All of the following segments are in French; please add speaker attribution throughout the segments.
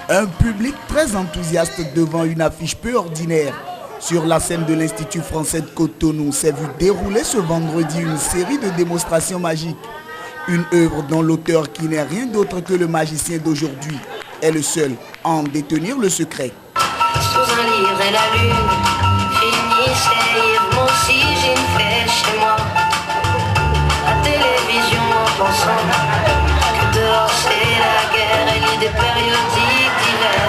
Speaker 1: Un public très enthousiaste devant une affiche peu ordinaire. Sur la scène de l'Institut français de Cotonou s'est vu dérouler ce vendredi une série de démonstrations magiques. Une œuvre dont l'auteur, qui n'est rien d'autre que le magicien d'aujourd'hui, est le seul à en détenir le secret.
Speaker 2: Sous un livre et la lune finissait ivre, si j'ai fait chez moi. La télévision en pensant que dehors c'est la guerre et l'idée périodique d'hiver.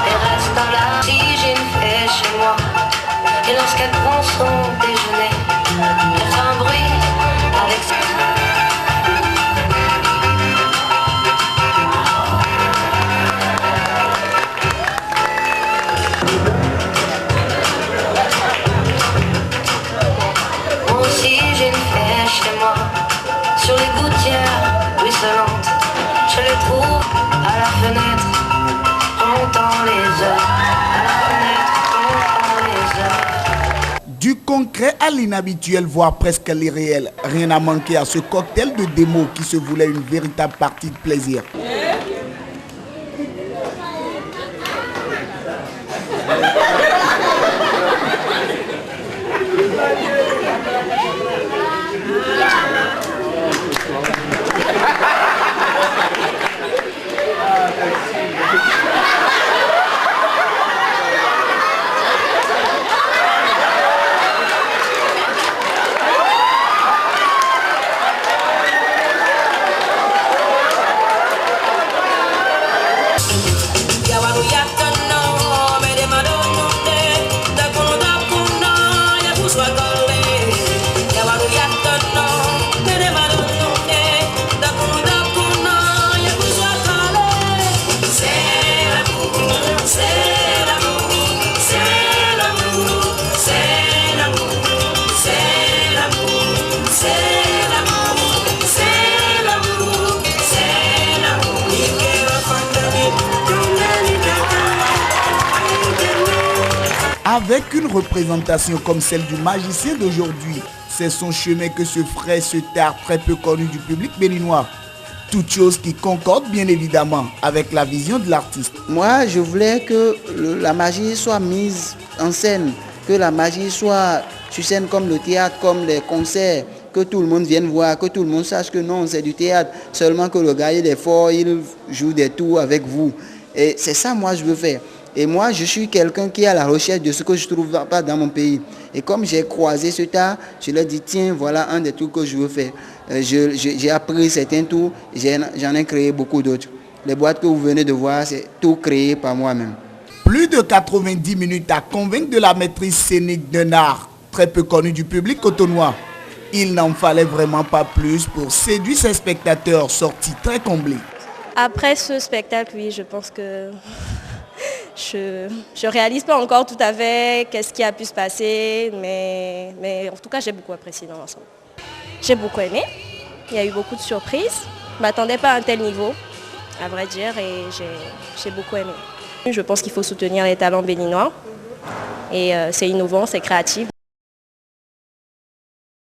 Speaker 2: Et restant là, si j'ai fait chez moi. Et lorsqu'elle prend son déjeuner, elle fait un bruit avec sa... Chez moi, sur les gouttières ruisselantes, je les trouve à la fenêtre, comptant les heures, à la fenêtre, comptant les heures.
Speaker 1: Du concret à l'inhabituel, voire presque l'irréel, rien n'a manqué à ce cocktail de démo qui se voulait une véritable partie de plaisir. Avec une représentation comme celle du magicien d'aujourd'hui, c'est son chemin que se ferait ce tard très peu connu du public béninois. Toute chose qui concorde bien évidemment avec la vision de l'artiste.
Speaker 3: Moi, je voulais que la magie soit mise en scène, que la magie soit sur scène comme le théâtre, comme les concerts, que tout le monde vienne voir, que tout le monde sache que non, c'est du théâtre, seulement que le gars il est fort, il joue des tours avec vous. Et c'est ça moi je veux faire. Et moi, je suis quelqu'un qui est à la recherche de ce que je ne trouve pas dans mon pays. Et comme j'ai croisé ce tas, je leur ai dit, tiens, voilà un des trucs que je veux faire. J'ai appris certains tours, j'en ai créé beaucoup d'autres. Les boîtes que vous venez de voir, c'est tout créé par moi-même.
Speaker 1: Plus de 90 minutes à convaincre de la maîtrise scénique d'un art très peu connu du public cotonois. Il n'en fallait vraiment pas plus pour séduire ses spectateurs sortis très comblés.
Speaker 4: Après ce spectacle, oui, je pense que... Je réalise pas encore tout à fait qu'est-ce qui a pu se passer, mais en tout cas, j'ai beaucoup apprécié dans l'ensemble. J'ai beaucoup aimé, il y a eu beaucoup de surprises. Je ne m'attendais pas à un tel niveau, à vrai dire, et j'ai beaucoup aimé. Je pense qu'il faut soutenir les talents béninois, et c'est innovant, c'est créatif.